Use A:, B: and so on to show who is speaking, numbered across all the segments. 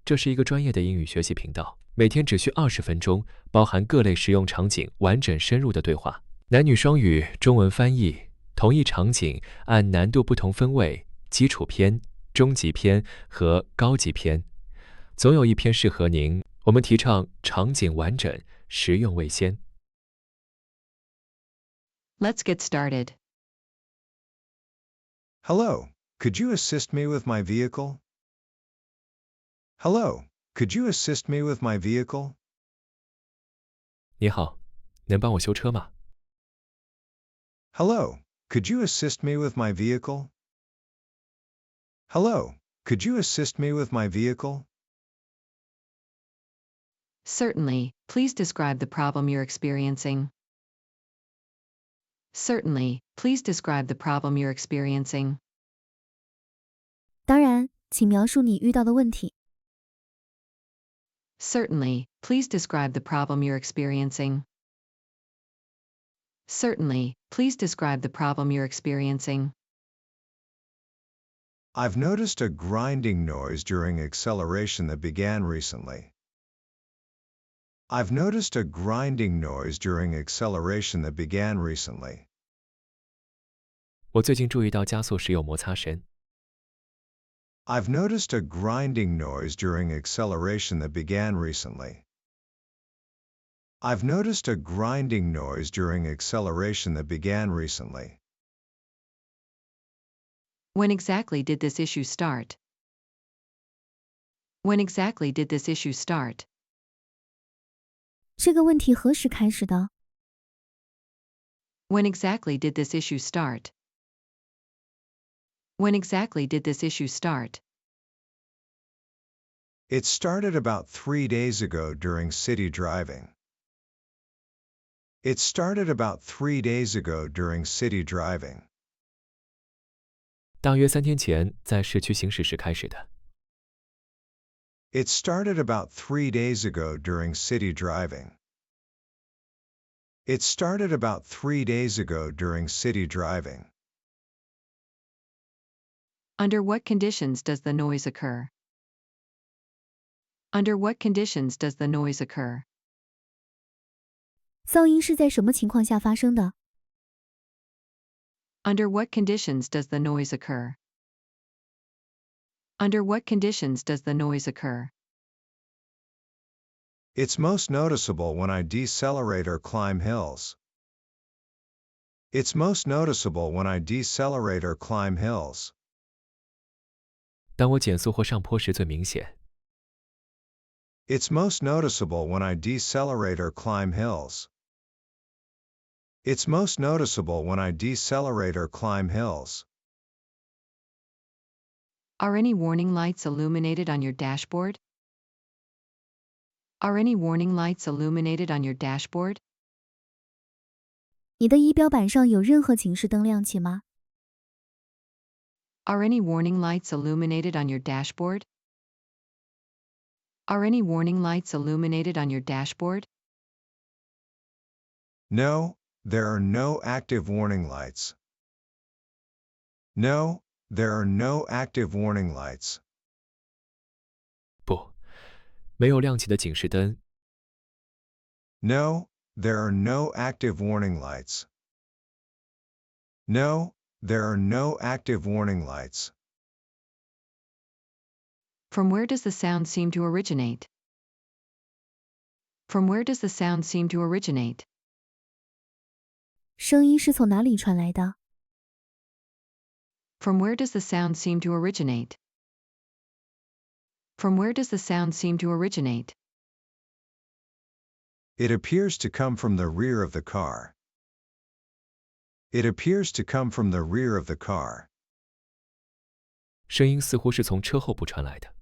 A: 这是一个专业的英语学习频道，每天只需20分钟，包含各类实用场景完整深入的对话，男女双语中文翻译，同一场景按难度不同分位，基础篇、中级篇和高级篇，总有一篇适合您。我们提倡场景完整，实用为先。
B: Let's get started.
C: Hello, could you assist me with my vehicle? Hello, could you assist me with my vehicle?
A: 你好，能帮我修车吗？
C: Hello, could you assist me with my vehicle? Hello, could you assist me with my vehicle?
B: Certainly, please describe the problem you're experiencing. Certainly, please describe the problem you're experiencing.
D: 当然，请描述你遇到的问题。
B: Certainly, please describe the problem you're experiencing. Certainly, please describe the problem you're experiencing.
C: I've noticed a grinding noise during acceleration that began recently. I've noticed a grinding noise during acceleration that began recently.
A: 我最近注意到加速时有摩擦声。
C: I've noticed a grinding noise during acceleration that began recently. I've noticed a grinding noise during acceleration that began recently.
B: When exactly did this issue start? When exactly did this issue start?
D: 这个问题何时开始的？
B: When exactly did this issue start? When exactly did this issue start?
C: It started about 3 days ago during city driving. It started about 3 days ago during city driving.
A: 大约3天前，在市区行驶时开始的。
C: It started about 3 days ago during city driving. It started about 3 days ago during city driving.
B: Under what conditions does the noise occur? Under what conditions does the noise occur?
D: 噪音是在什么情况下发生的？
B: Under what conditions does the noise occur? Under what conditions does the noise occur?
C: It's most noticeable when I decelerate or climb hills. It's most noticeable when I decelerate or climb hills.
A: 当我减速或上坡时最明显。
C: It's most noticeable when I decelerate or climb hills. It's most noticeable when I decelerate or climb hills.
B: Are any warning lights illuminated on your dashboard? Are any warning lights illuminated on your dashboard?
D: 你的仪表板上有任何警示灯亮起吗？
B: Are any warning lights illuminated on your dashboard? Are any warning lights illuminated on your dashboard?
C: No, there are no active warning lights. No, there are no active warning lights.
A: 不，没有亮起的警示灯。
C: No, there are no active warning lights. No, there are no active warning lights.
B: From where does the sound seem to originate? From where does the sound seem to originate?
D: 声音是从哪里传来的？
B: From where does the sound seem to originate? From where does the sound seem to originate?
C: It appears to come from the rear of the car. It appears to come from the rear of the car.
A: 声音似乎是从车后部传来的。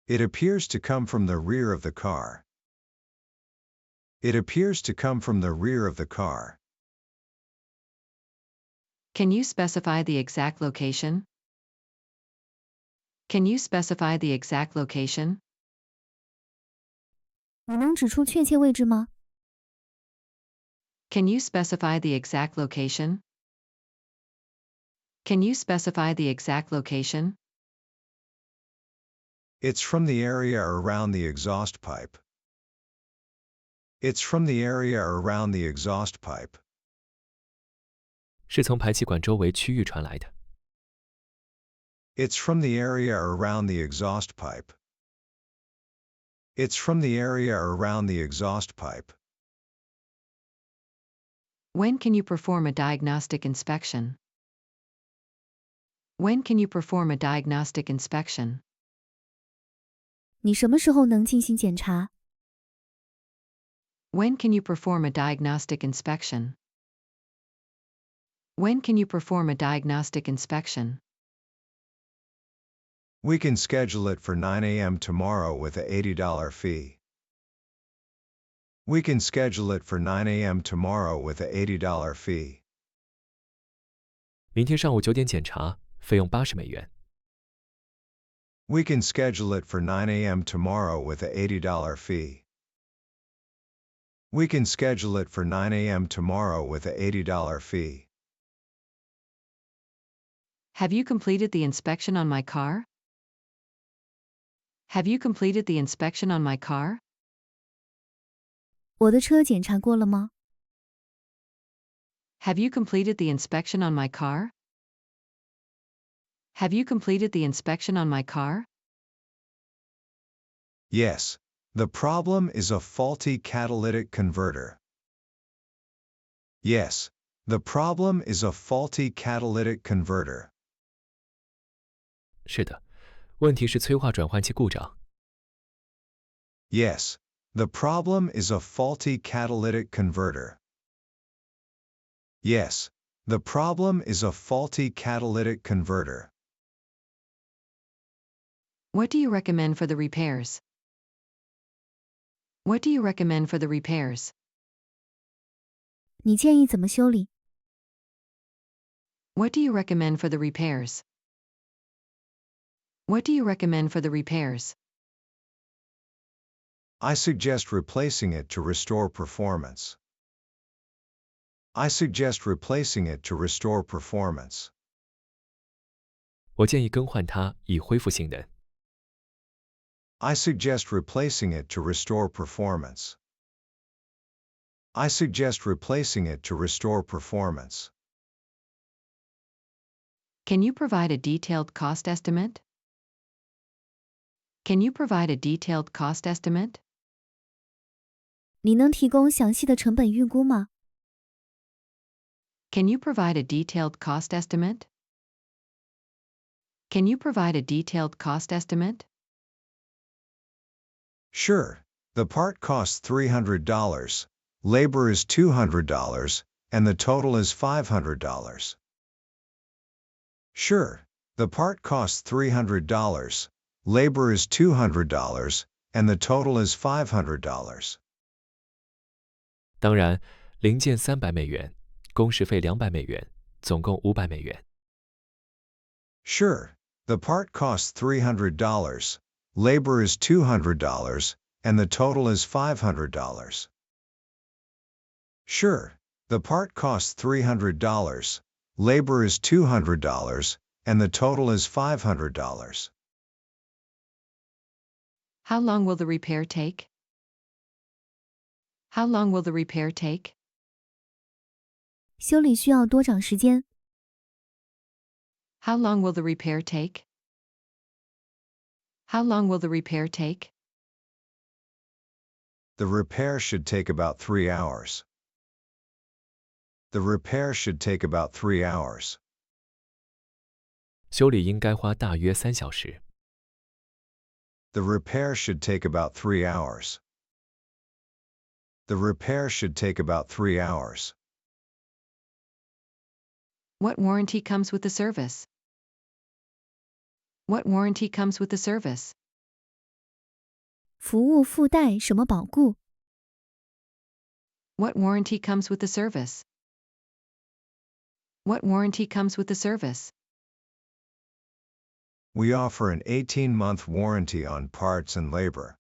C: It appears to come from the rear of the car. It appears to come from the rear of the car.
B: Can you specify the exact location? Can you specify the exact location?
D: 你能指出确切位置吗？
B: Can you specify the exact location? Can you specify the exact location?
C: It's from the area around the exhaust pipe. It's from the area around the exhaust pipe.
A: 是从排气管周围区域传来的。
C: It's from the area around the exhaust pipe. It's from the area around the exhaust pipe.
B: When can you perform a diagnostic inspection? When can you perform a diagnostic inspection?
D: 你什么时候能进行检查？
B: When can you perform a diagnostic inspection? When can you perform a diagnostic inspection?
C: We can schedule it for 9 a.m. tomorrow with a $80 fee. We can schedule it for 9 a.m. tomorrow with a $80 fee.
A: 明天上午9点检查，费用$80。
C: We can schedule it for 9 a.m. tomorrow with a $80 fee. We can schedule it for 9 a.m. tomorrow with a $80 fee.
B: Have you completed the inspection on my car? Have you completed the inspection on my car?
D: 我的车检查过了吗？
B: Have you completed the inspection on my car? Have you completed the inspection on my car?
C: Yes. The problem is a faulty catalytic converter. Yes. The problem is a faulty catalytic converter.
A: 是的，问题是催化转换器故障。
C: Yes. The problem is a faulty catalytic converter. Yes. The problem is a faulty catalytic converter.
B: What do you recommend for the repairs? What do you recommend for the repairs?
D: 你建议怎么修理？
B: What do you recommend for the repairs? What do you recommend for the repairs?
C: I suggest replacing it to restore performance. I suggest replacing it to restore performance.
A: 我建议更换它以恢复性能。
C: I suggest replacing it to restore performance. I suggest replacing it to restore performance.
B: Can you provide a detailed cost estimate? Can you provide a detailed cost estimate?
D: 你能提供详细的成本预估吗？
B: Can you provide a detailed cost estimate? Can you provide a detailed cost estimate?
C: Sure. The part costs $300, labor is $200, and the total is $500. Sure. The part costs $300, labor is $200, and the total is $500.
A: 当然，零件$300，工时费$200，总共$500。
C: Sure. The part costs $300, labor is $200, and the total is $500. Sure. The part costs $300, labor is $200, and the total is $500.
B: How long will the repair take? How long will the repair take?
D: 修理需要多长时间？
B: How long will the repair take? How long will the repair take?
C: The repair should take about 3 hours. The repair should take about 3 hours.
A: 修理应该花大约3小时。
C: The repair should take about 3 hours. The repair should take about 3 hours.
B: What warranty comes with the service? What warranty comes with the service?
D: 服务附带什么保固？
B: What warranty comes with the service? What warranty comes with the service?
C: We offer an 18-month warranty on parts and labor.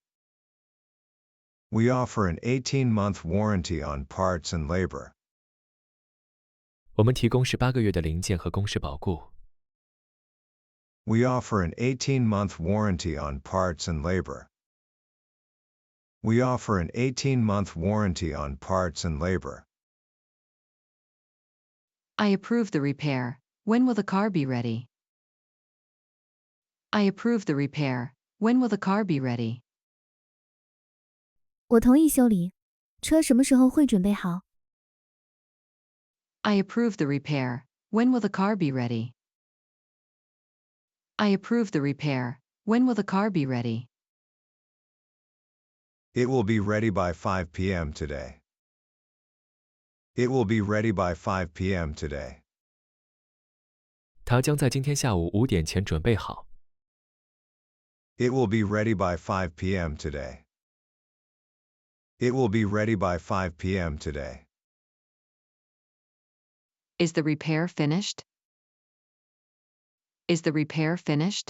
C: We offer an 18-month warranty on parts and labor.
A: 我们提供18个月的零件和工时保固。
C: We offer an 18-month warranty on parts and labor. We offer an 18-month warranty on parts and labor.
B: I approve the repair. When will the car be ready? I approve the repair. When will the car be ready?
D: 我同意修理，车什么时候会准备好？
B: I approve the repair. When will the car be ready? I approve the repair. When will the car be ready?
C: It will be ready by 5 p.m. today. It will be ready by 5 p.m. today.
A: 它将在今天下午5点前准备好。
C: It will be ready by 5 p.m. today. It will be ready by 5 p.m. today.
B: Is the repair finished? Is the repair finished?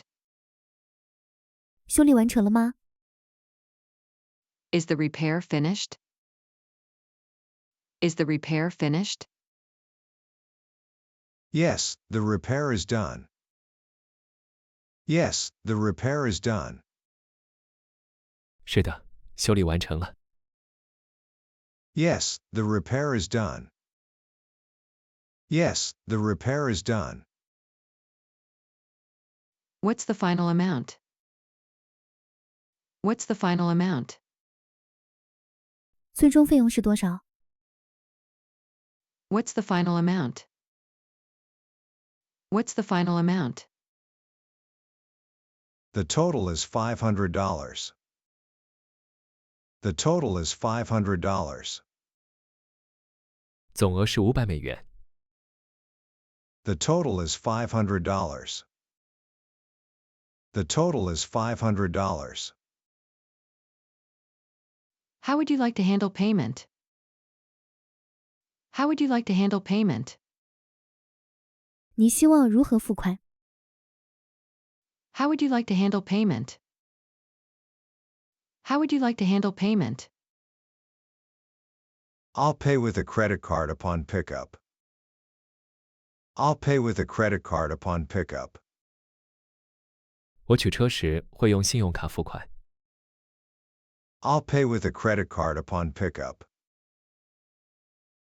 D: 修理完成了吗？
B: Is the repair finished? Is the repair finished?
C: Yes, the repair is done. Yes, the repair is done.
A: 是的，修理完成了。
C: Yes, the repair is done. Yes, the repair is done.
B: What's the final amount? What's the final amount?
D: 最终费用是多少？
B: What's the final amount? What's the final amount?
C: The total is $500. The total is $500.
A: 总额是500美元。
C: The total is $500. The total is $500.
B: How would you like to handle payment? How would you like to handle payment?
D: 你希望如何付款？
B: How would you like to handle payment? How would you like to handle payment?
C: I'll pay with a credit card upon pickup. I'll pay with a credit card upon pickup.
A: 我取车时会用信用卡付款。
C: I'll pay with a credit card upon pickup.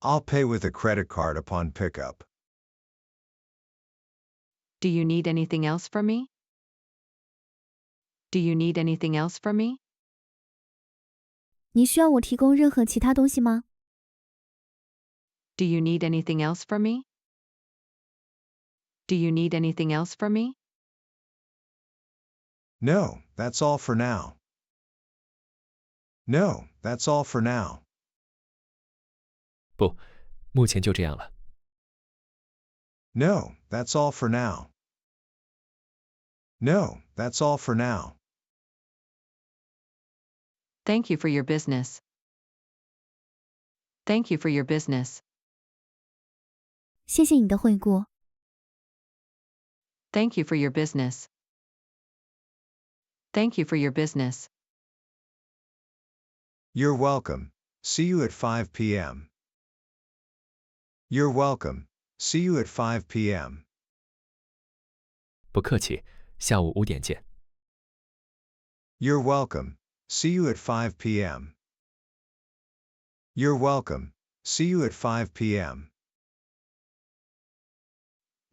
C: I'll pay with a credit card upon pickup.
B: Do you need anything else from me? Do you need anything else from me?
D: 你需要我提供任何其他东西吗？
B: Do you need anything else from me? Do you need anything else from me?
C: No, that's all for now. No, that's all for now.
A: 不，目前就这样了。
C: No, that's all for now. No, that's all for now.
B: Thank you for your business. Thank you for your business.
D: 谢谢你的惠顾。
B: Thank you for your business. Thank you for your business.
C: You're welcome. See you at 5 p.m. You're welcome. See you at 5 p.m.
A: 不客气，下午5点见。
C: You're welcome. See you at 5 p.m. You're welcome. See you at 5 p.m.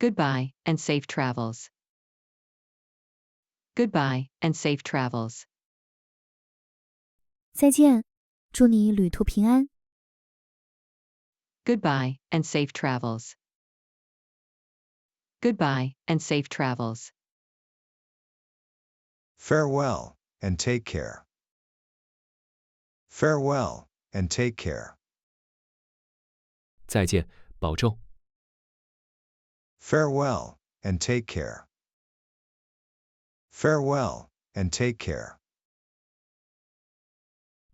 B: Goodbye, and safe travels. Goodbye, and safe travels.
D: 再见，祝你旅途平安。
B: Goodbye, and safe travels. Goodbye, and safe travels.
C: Farewell, and take care. Farewell, and take care.
A: 再见，保重。
C: Farewell, and take care. Farewell, and take care.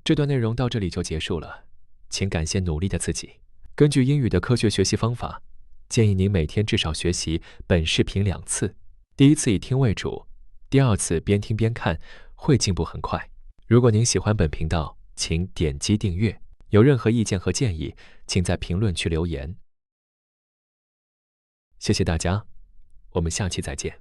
A: 这段内容到这里就结束了，请感谢努力的自己。根据英语的科学学习方法，建议您每天至少学习本视频2次，第一次以听为主，第二次边听边看，会进步很快。如果您喜欢本频道，请点击订阅。有任何意见和建议，请在评论区留言。谢谢大家，我们下期再见。